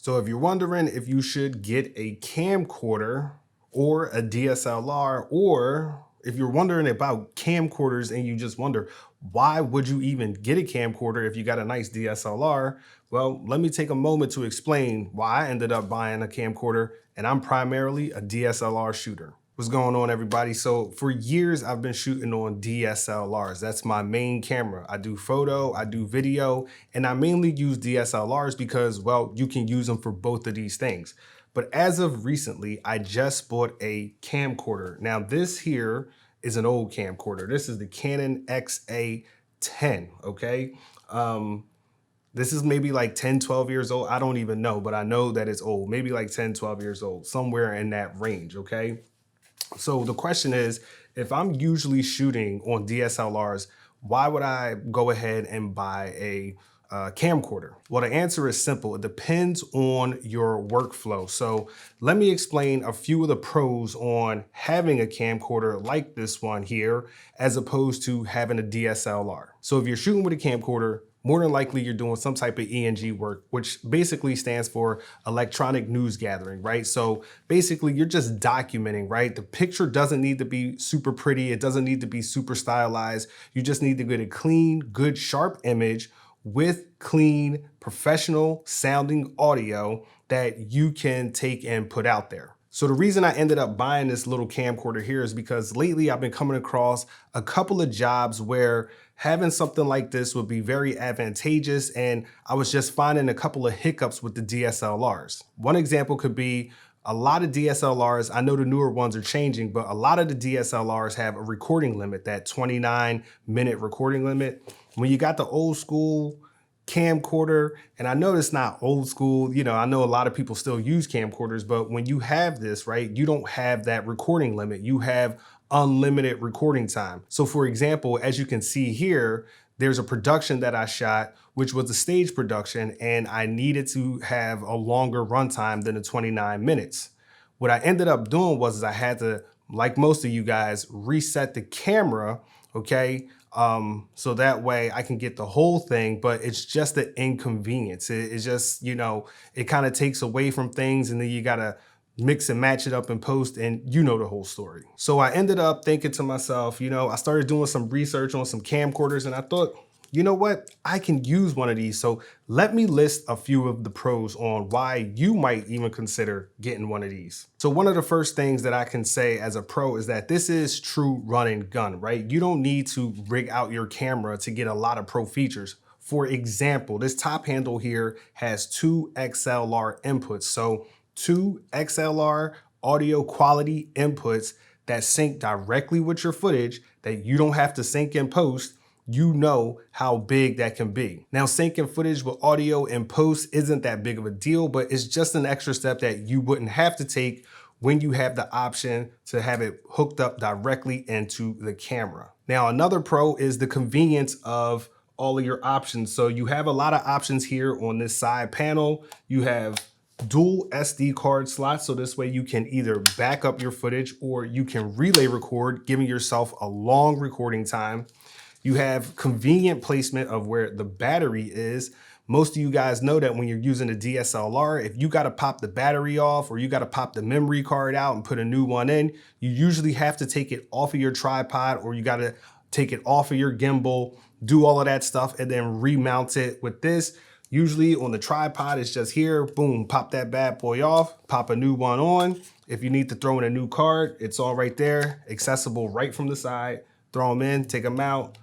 So if you're wondering if you should get a camcorder or a DSLR, or if you're wondering about camcorders and you just wonder, why would you even get a camcorder if you got a nice DSLR? Well, let me take a moment to explain why I ended up buying a camcorder, and I'm primarily a DSLR shooter. What's going on, everybody? So for years, I've been shooting on DSLRs. That's my main camera. I do photo, I do video, and I mainly use DSLRs because, well, you can use them for both of these things. But as of recently, I just bought a camcorder. Now this here is an old camcorder. This is the Canon XA10, okay? This is maybe like 10, 12 years old. I don't even know, but I know that it's old. Maybe like 10, 12 years old, somewhere in that range, okay? So the question is, if I'm usually shooting on DSLRs, why would I go ahead and buy a camcorder? Well, the answer is simple. It depends on your workflow. So let me explain a few of the pros on having a camcorder like this one here, as opposed to having a DSLR. So if you're shooting with a camcorder, more than likely you're doing some type of ENG work, which basically stands for electronic news gathering, right? So basically you're just documenting, right? The picture doesn't need to be super pretty. It doesn't need to be super stylized. You just need to get a clean, good, sharp image with clean, professional sounding audio that you can take and put out there. So the reason I ended up buying this little camcorder here is because lately I've been coming across a couple of jobs where having something like this would be very advantageous, and I was just finding a couple of hiccups with the DSLRs. One example could be a lot of DSLRs, I know the newer ones are changing, but a lot of the DSLRs have a recording limit, that 29-minute recording limit. When you got the old school camcorder, and I know it's not old school, you know, I know a lot of people still use camcorders, but when you have this, right, you don't have that recording limit. You have unlimited recording time. So for example, as you can see here, there's a production that I shot, which was a stage production, and I needed to have a longer runtime than the 29 minutes. What I ended up doing was I had to, like most of you guys, reset the camera, okay? So that way I can get the whole thing, but it's just the inconvenience. It's just, you know, it kind of takes away from things, and then you gotta mix and match it up in post, and you know the whole story. So I ended up thinking to myself, you know, I started doing some research on some camcorders, and I thought, you know what, I can use one of these. So let me list a few of the pros on why you might even consider getting one of these. So one of the first things that I can say as a pro is that this is true run and gun, right? You don't need to rig out your camera to get a lot of pro features. For example, this top handle here has 2 XLR inputs. So 2 XLR audio quality inputs that sync directly with your footage, that you don't have to sync in post. You know how big that can be. Now, syncing footage with audio in post isn't that big of a deal, but it's just an extra step that you wouldn't have to take when you have the option to have it hooked up directly into the camera. Now, another pro is the convenience of all of your options. So you have a lot of options here on this side panel. You have dual SD card slots, so this way you can either back up your footage or you can relay record, giving yourself a long recording time. You have convenient placement of where the battery is. Most of you guys know that when you're using a DSLR, if you got to pop the battery off or you got to pop the memory card out and put a new one in, you usually have to take it off of your tripod, or you got to take it off of your gimbal, do all of that stuff, and then remount it. With this, usually on the tripod, it's just here, boom, pop that bad boy off, pop a new one on. If you need to throw in a new card, it's all right there, accessible right from the side. Throw them in, take them out.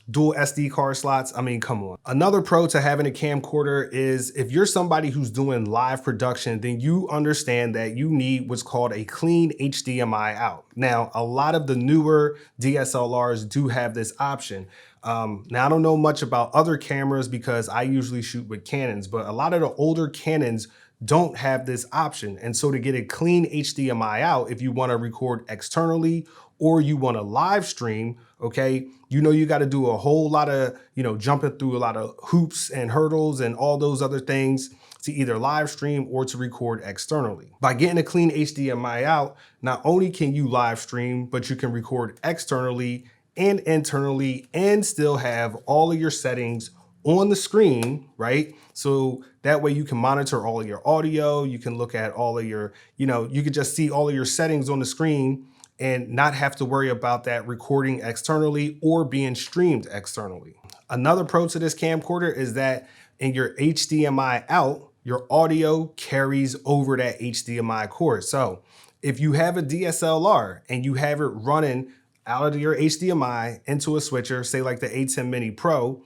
Dual SD card slots, I mean, come on. Another pro to having a camcorder is if you're somebody who's doing live production, then you understand that you need what's called a clean HDMI out. Now, a lot of the newer DSLRs do have this option. Now, I don't know much about other cameras because I usually shoot with Canons, but a lot of the older Canons don't have this option. And so to get a clean HDMI out, if you want to record externally or you want to live stream, okay, you know, you got to do a whole lot of, you know, jumping through a lot of hoops and hurdles and all those other things to either live stream or to record externally. By getting a clean HDMI out, not only can you live stream, but you can record externally and internally and still have all of your settings on the screen, right? So that way you can monitor all of your audio, you can look at all of your, you can just see all of your settings on the screen and not have to worry about that recording externally or being streamed externally. Another pro to this camcorder is that in your HDMI out, your audio carries over that HDMI cord. So if you have a DSLR and you have it running out of your HDMI into a switcher, say like the A10 Mini Pro,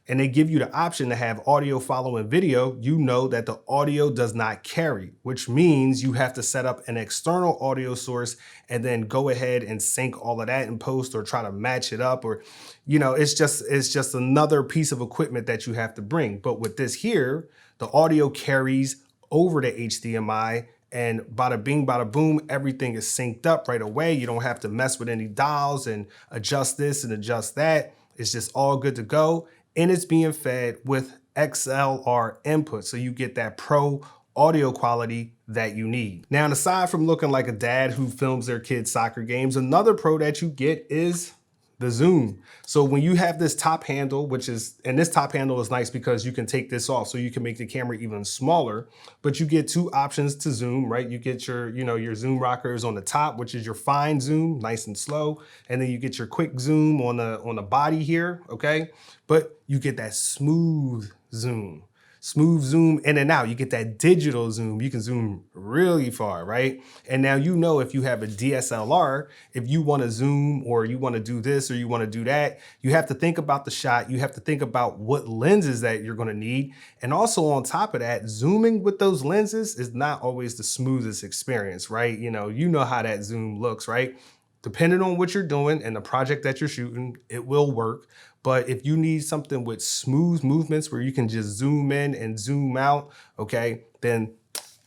and they give you the option to have audio following video, you know that the audio does not carry, which means you have to set up an external audio source and then go ahead and sync all of that in post or try to match it up, or, it's just another piece of equipment that you have to bring. But with this here, the audio carries over the HDMI, and bada bing, bada boom, everything is synced up right away. You don't have to mess with any dials and adjust this and adjust that. It's just all good to go. And it's being fed with XLR input. So you get that pro audio quality that you need. Now, and aside from looking like a dad who films their kids' soccer games, another pro that you get is the zoom. So when you have this top handle, and this top handle is nice because you can take this off so you can make the camera even smaller, but you get two options to zoom, right? You get your, your zoom rockers on the top, which is your fine zoom, nice and slow. And then you get your quick zoom on the body here, okay? But you get that smooth zoom in and out. You get that digital zoom. You can zoom really far, right? And now if you have a DSLR, if you want to zoom or you want to do this or you want to do that, you have to think about the shot. You have to think about what lenses that you're going to need. And also on top of that, zooming with those lenses is not always the smoothest experience, right? You know how that zoom looks, right? Depending on what you're doing and the project that you're shooting, it will work. But if you need something with smooth movements where you can just zoom in and zoom out, okay, then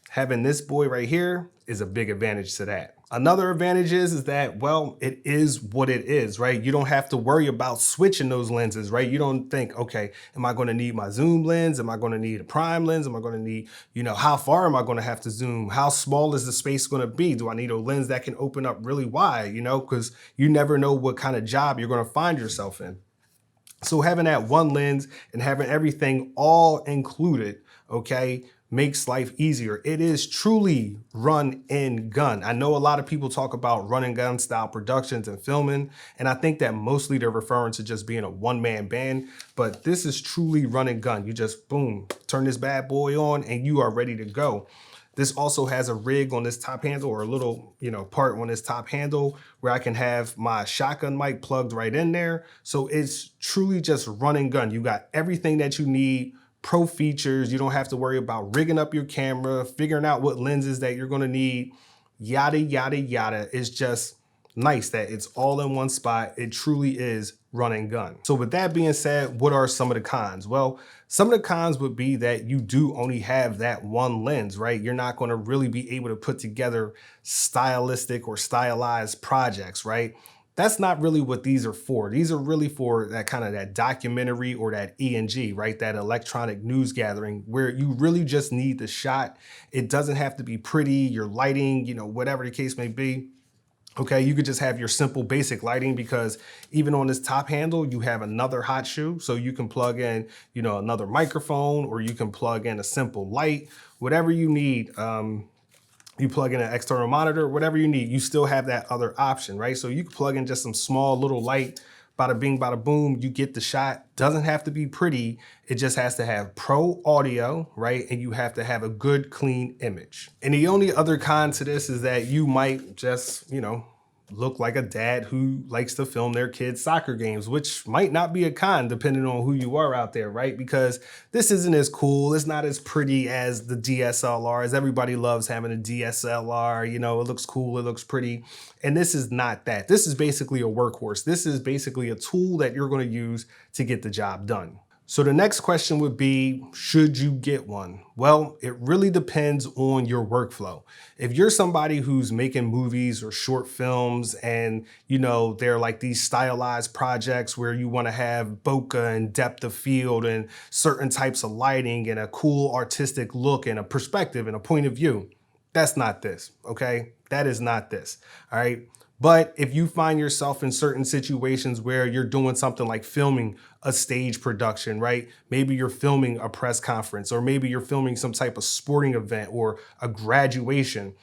having this boy right here is a big advantage to that. Another advantage is that, well, it is what it is, right? You don't have to worry about switching those lenses, right? You don't think, okay, am I going to need my zoom lens? Am I going to need a prime lens? Am I going to need, how far am I going to have to zoom? How small is the space going to be? Do I need a lens that can open up really wide, because you never know what kind of job you're going to find yourself in. So having that one lens and having everything all included, okay, makes life easier. It is truly run and gun. I know a lot of people talk about run and gun style productions and filming, and I think that mostly they're referring to just being a one-man band, but this is truly run and gun. You just, boom, turn this bad boy on and you are ready to go. This also has a rig on this top handle, or a little, part on this top handle where I can have my shotgun mic plugged right in there. So it's truly just run and gun. You got everything that you need, pro features. You don't have to worry about rigging up your camera, figuring out what lenses that you're gonna need, yada, yada, yada. It's just nice that it's all in one spot. It truly is run and gun. So with that being said, what are some of the cons? Well, some of the cons would be that you do only have that one lens, right? You're not going to really be able to put together stylistic or stylized projects, right? That's not really what these are for. These are really for that kind of that documentary or that E&G, right? That electronic news gathering where you really just need the shot. It doesn't have to be pretty, your lighting, whatever the case may be. Okay, you could just have your simple basic lighting, because even on this top handle, you have another hot shoe. So you can plug in, another microphone, or you can plug in a simple light, whatever you need. You plug in an external monitor, whatever you need, you still have that other option, right? So you can plug in just some small little light, bada bing, bada boom, you get the shot. Doesn't have to be pretty. It just has to have pro audio, right? And you have to have a good, clean image. And the only other con to this is that you might just, look like a dad who likes to film their kids' soccer games, which might not be a con depending on who you are out there, right? Because this isn't as cool. It's not as pretty as the DSLRs. Everybody loves having a DSLR. It looks cool. It looks pretty. And this is not that. This is basically a workhorse. This is basically a tool that you're going to use to get the job done. So the next question would be, should you get one? Well, it really depends on your workflow. If you're somebody who's making movies or short films and, they're like these stylized projects where you want to have bokeh and depth of field and certain types of lighting and a cool artistic look and a perspective and a point of view, that's not this, okay? That is not this, all right? But if you find yourself in certain situations where you're doing something like filming a stage production, right? Maybe you're filming a press conference, or maybe you're filming some type of sporting event or a graduation.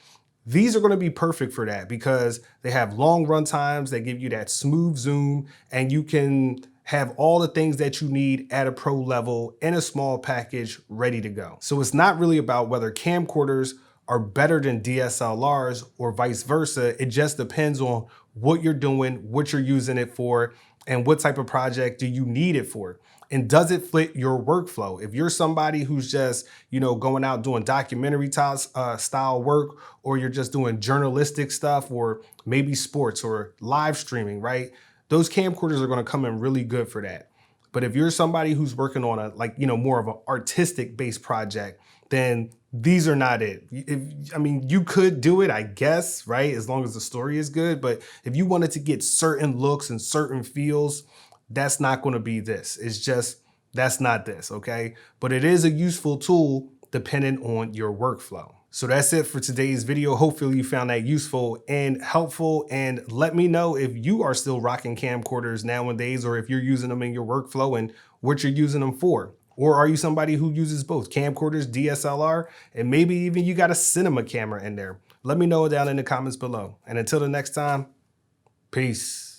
These are going to be perfect for that because they have long run times. They give you that smooth zoom, and you can have all the things that you need at a pro level in a small package ready to go. So it's not really about whether camcorders are better than DSLRs or vice versa. It just depends on what you're doing, what you're using it for, and what type of project do you need it for. And does it fit your workflow? If you're somebody who's just, going out doing documentary style work, or you're just doing journalistic stuff, or maybe sports or live streaming, right? Those camcorders are going to come in really good for that. But if you're somebody who's working on more of an artistic based project, then these are not it. You could do it, I guess, right? As long as the story is good. But if you wanted to get certain looks and certain feels, that's not going to be this. It's just, that's not this, okay? But it is a useful tool depending on your workflow. So that's it for today's video. Hopefully you found that useful and helpful, and let me know if you are still rocking camcorders nowadays, or if you're using them in your workflow and what you're using them for. Or are you somebody who uses both camcorders, DSLR, and maybe even you got a cinema camera in there? Let me know down in the comments below. And until the next time, peace.